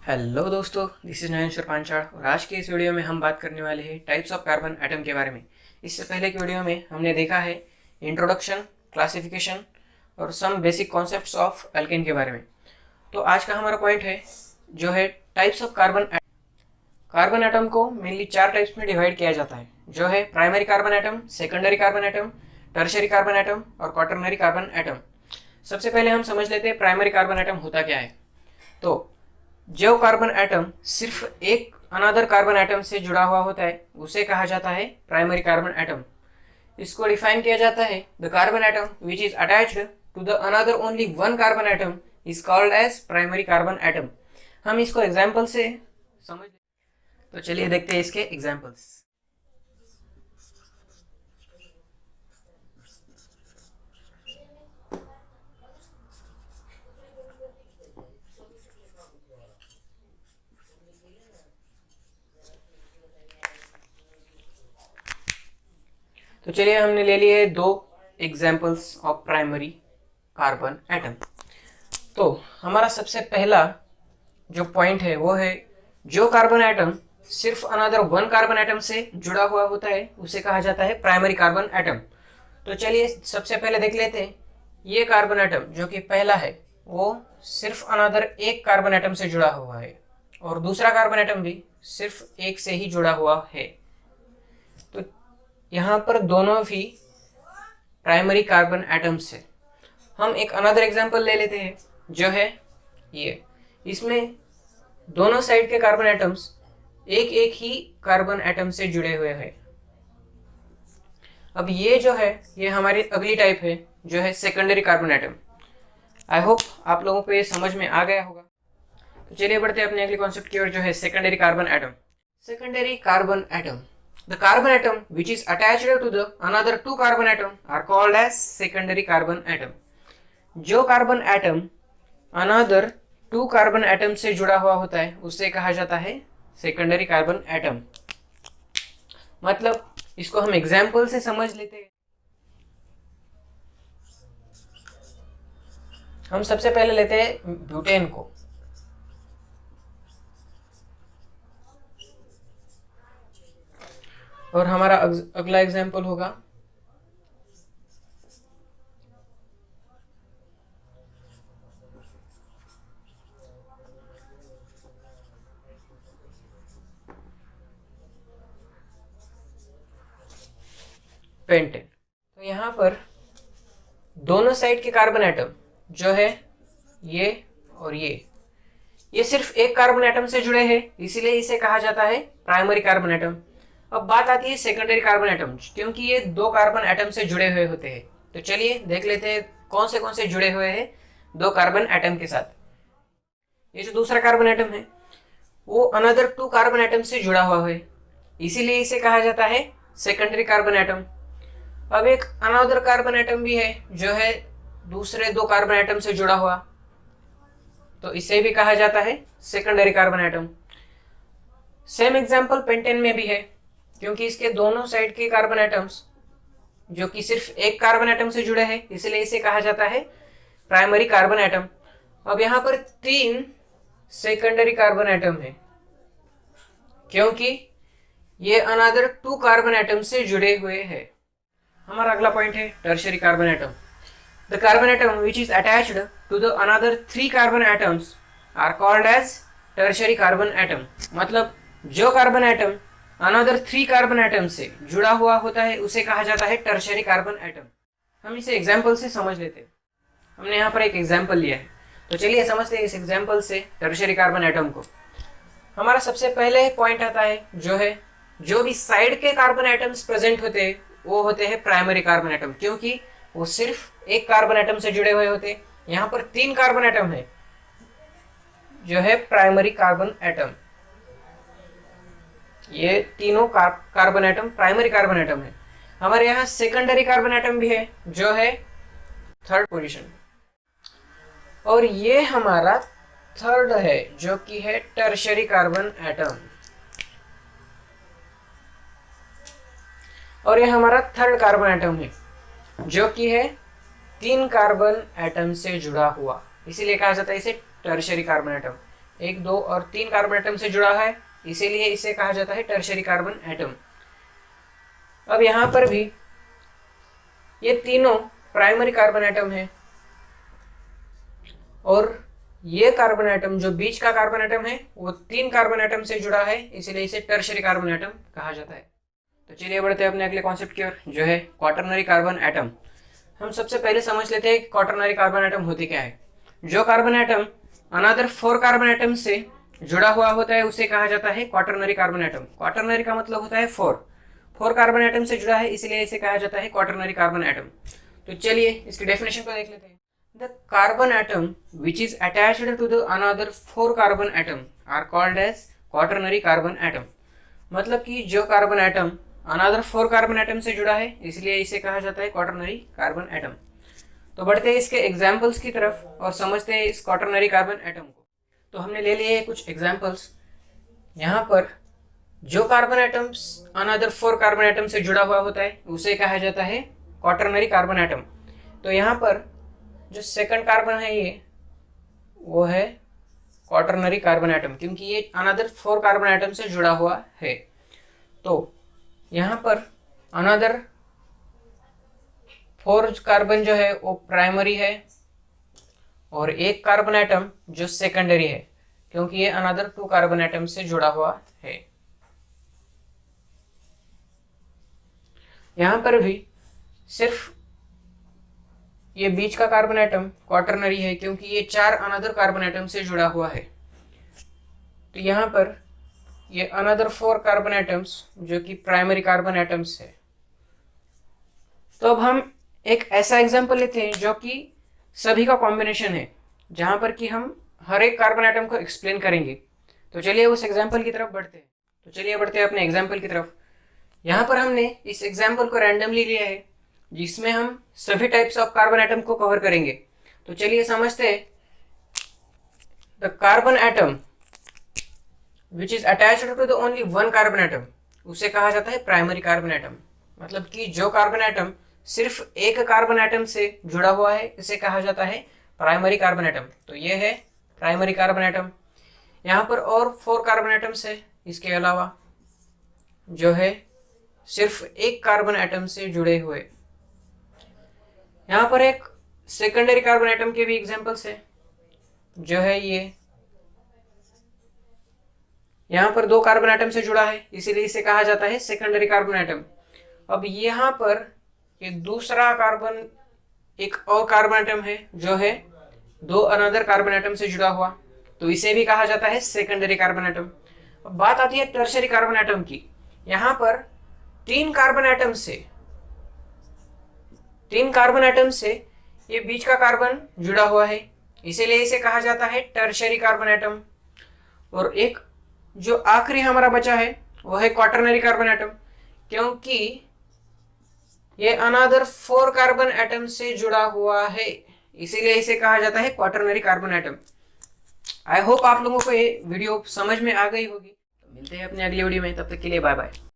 Hello दोस्तों, this is नयन पांचाल और आज के इस वीडियो में हम बात करने वाले हैं टाइप्स ऑफ कार्बन एटम के बारे में। इससे पहले की वीडियो में हमने देखा है इंट्रोडक्शन, क्लासिफिकेशन और some basic concepts of alkane के बारे में। तो आज का हमारा पॉइंट है जो है टाइप्स ऑफ कार्बन एटम को मेनली 4 टाइप्स में डिवाइड किया जाता है, जो है primary carbon atom, secondary carbon atom, tertiary carbon atom और क्वाटरनरी कार्बन एटम। सबसे पहले हम समझ लेते हैं प्राइमरी कार्बन एटम होता क्या है। तो जो कार्बन एटम सिर्फ एक अनदर कार्बन एटम से जुड़ा हुआ होता है उसे कहा जाता है प्राइमरी कार्बन एटम। इसको डिफाइन किया जाता है the carbon atom which is attached to the another only one carbon atom is called as primary carbon atom. हम इसको एग्जाम्पल से समझ। तो चलिए देखते हैं इसके एग्जाम्पल्स। तो चलिए हमने ले लिए 2 examples of primary carbon atom. तो हमारा सबसे पहला जो पॉइंट है वो है जो कार्बन एटम सिर्फ अनदर वन कार्बन एटम से जुड़ा हुआ होता है उसे कहा जाता है प्राइमरी कार्बन एटम। तो चलिए सबसे पहले देख लेते हैं ये कार्बन एटम जो कि पहला है वो सिर्फ अनदर एक कार्बन एटम से जुड़ा हुआ है और दूसरा कार्बन एटम भी सिर्फ एक से ही जुड़ा हुआ है। तो यहाँ पर दोनों भी प्राइमरी कार्बन एटम्स है। हम एक अनदर एग्जांपल ले लेते हैं जो है ये। इसमें दोनों साइड के कार्बन एटम्स एक एक ही कार्बन एटम से जुड़े हुए हैं। अब ये जो है ये हमारी अगली टाइप है जो है secondary carbon atom. I hope आप लोगों को ये समझ में आ गया होगा। तो चलिए बढ़ते हैं अपने अगले कॉन्सेप्ट की ओर जो है secondary carbon atom. Secondary carbon atom, the carbon atom which is attached to the another 2 carbon atom are called as secondary carbon atom। जो carbon atom another 2 carbon atom से जुड़ा हुआ होता है उसे कहा जाता है सेकेंडरी कार्बन एटम। मतलब इसको हम एग्जाम्पल से समझ लेते हैं। हम सबसे पहले लेते हैं ब्यूटेन को। और हमारा अगला एग्जाम्पल होगा पेंटेन। तो यहाँ पर दोनों साइड के कार्बन एटम जो है ये और ये सिर्फ एक कार्बन एटम से जुड़े हैं, इसीलिए इसे कहा जाता है प्राइमरी कार्बन एटम। अब बात आती है सेकेंडरी कार्बन एटम, क्योंकि ये 2 कार्बन एटम से जुड़े हुए होते हैं। तो चलिए देख लेते हैं कौन से जुड़े हुए हैं 2 कार्बन एटम के साथ। ये जो दूसरा कार्बन एटम है वो अनदर 2 कार्बन एटम से जुड़ा हुआ है, इसीलिए इसे कहा जाता है सेकेंडरी कार्बन एटम। अब एक अनदर कार्बन एटम भी है जो है दूसरे 2 कार्बन एटम से जुड़ा हुआ, तो इसे भी कहा जाता है secondary carbon atom. Same example pentane में भी है, क्योंकि इसके दोनों साइड के कार्बन एटम्स जो कि सिर्फ एक कार्बन एटम से जुड़े हैं, इसलिए इसे कहा जाता है प्राइमरी कार्बन एटम। अब यहाँ पर 3 सेकेंडरी कार्बन एटम है, क्योंकि ये अनदर 2 कार्बन एटम से जुड़े हुए हैं। हमारा अगला पॉइंट है tertiary carbon atom. The carbon atom which is attached to the another 3 carbon atoms are called as tertiary carbon atom. मतलब जो कार्बन एटम अनदर 3 कार्बन एटम से जुड़ा हुआ होता है उसे कहा जाता है टर्शियरी कार्बन एटम। हम इसे एग्जाम्पल से समझ लेते हैं। हमने यहाँ पर एक एग्जाम्पल लिया है, तो चलिए समझते हैं इस एग्जाम्पल से टर्शियरी कार्बन एटम को। हमारा सबसे पहले पॉइंट आता है जो है जो भी साइड के कार्बन एटम्स प्रेजेंट होते हैं वो होते हैं प्राइमरी कार्बन एटम, क्योंकि वो सिर्फ एक कार्बन एटम से जुड़े हुए होते हैं। यहाँ पर 3 कार्बन एटम है जो है प्राइमरी कार्बन एटम। ये तीनों carbon atom primary carbon atom है। हमारे यहाँ सेकेंडरी कार्बन एटम भी है जो है 3rd पोजीशन, और ये हमारा 3rd है जो कि है टर्शियरी कार्बन एटम, और ये हमारा 3rd कार्बन एटम है जो कि है 3 कार्बन एटम से जुड़ा हुआ, इसीलिए कहा जाता है इसे टर्शियरी कार्बन एटम। 1, 2 और 3 कार्बन एटम से जुड़ा है, इसीलिए इसे कहा जाता है टर्शियरी कार्बन एटम। अब यहाँ पर भी ये तीनों प्राइमरी कार्बन एटम है और ये कार्बन एटम जो बीच का कार्बन एटम है वो 3 कार्बन एटम से जुड़ा है, इसीलिए इसे टर्शियरी कार्बन एटम कहा जाता है। तो चलिए बढ़ते हैं अपने अगले कॉन्सेप्ट की ओर, जो है क्वाटरनरी कार्बन एटम। हम सबसे पहले समझ लेते हैं कि क्वाटरनरी कार्बन एटम होती क्या है। जो कार्बन एटम अनदर 4 कार्बन एटम से जुड़ा हुआ होता है उसे कहा जाता है क्वाटरनरी कार्बन एटम। क्वाटरनरी का मतलब होता है 4 कार्बन एटम से जुड़ा है, इसलिए इसे कहा जाता है क्वाटरनरी कार्बन एटम। तो चलिए इसकी डेफिनेशन को देख लेते हैं। The carbon atom which is attached to the another 4 carbon atom are called as quaternary carbon atom. मतलब कि जो कार्बन एटम अनदर 4 कार्बन एटम से जुड़ा है, इसलिए इसे कहा जाता है क्वाटरनरी कार्बन एटम। तो बढ़ते हैं इसके एग्जाम्पल्स की तरफ और समझते हैं इस क्वाटरनरी कार्बन एटम को। तो हमने ले लिए कुछ एग्जाम्पल्स। यहाँ पर जो कार्बन एटम अनदर 4 कार्बन एटम से जुड़ा हुआ होता है उसे कहा जाता है क्वाटरनरी कार्बन एटम। तो यहाँ पर जो सेकंड कार्बन है ये वो है क्वाटरनरी कार्बन एटम, क्योंकि ये अनदर 4 कार्बन एटम से जुड़ा हुआ है। तो यहाँ पर अनदर 4 कार्बन जो है वो प्राइमरी है और एक कार्बन एटम जो सेकेंडरी है, क्योंकि ये अनदर 2 कार्बन एटम से जुड़ा हुआ है। यहाँ पर भी सिर्फ ये बीच का कार्बन एटम क्वाटरनरी है, क्योंकि ये 4 अनदर कार्बन एटम से जुड़ा हुआ है। तो यहाँ पर ये अनदर 4 कार्बन एटम्स जो कि प्राइमरी कार्बन एटम्स है। तो अब हम एक ऐसा एग्जांपल लेते हैं जो कि सभी का कॉम्बिनेशन है, जहां पर कि हम हर एक कार्बन एटम को एक्सप्लेन करेंगे। तो चलिए उस एग्जांपल की तरफ बढ़ते हैं। तो चलिए बढ़ते हैं अपने एग्जांपल की तरफ। यहाँ पर हमने इस एग्जांपल को रैंडमली लिया है, जिसमें हम सभी टाइप्स ऑफ कार्बन एटम को कवर करेंगे। तो चलिए समझते हैं। The carbon atom which is attached to the only 1 carbon atom उसे कहा जाता है प्राइमरी कार्बन एटम। मतलब कि जो कार्बन एटम सिर्फ एक कार्बन एटम से जुड़ा हुआ है इसे कहा जाता है प्राइमरी कार्बन एटम। तो ये है प्राइमरी कार्बन एटम। यहाँ पर और 4 कार्बन एटम्स है इसके अलावा, जो है सिर्फ एक कार्बन एटम से जुड़े हुए। यहाँ पर एक सेकेंडरी कार्बन एटम के भी एग्जांपल्स है, जो है ये यहाँ पर 2 कार्बन एटम से जुड़ा है, इसीलिए इसे कहा जाता है सेकेंडरी कार्बन एटम। अब यहाँ पर ये दूसरा कार्बन एक और कार्बन एटम है जो है 2 अनदर कार्बन एटम से जुड़ा हुआ, तो इसे भी कहा जाता है सेकेंडरी कार्बन एटम। अब बात आती है टर्शियरी कार्बन एटम की। यहाँ पर 3 कार्बन एटम से ये बीच का कार्बन जुड़ा हुआ है, इसीलिए इसे कहा जाता है टर्शियरी कार्बन एटम। और एक जो आखिरी हमारा बचा है वो है क्वाटरनरी कार्बन एटम, क्योंकि ये अनदर 4 कार्बन एटम से जुड़ा हुआ है, इसीलिए इसे कहा जाता है quaternary carbon atom. I hope आप लोगों को ये वीडियो समझ में आ गई होगी। तो मिलते हैं अपने अगली वीडियो में, तब तक के लिए बाय बाय।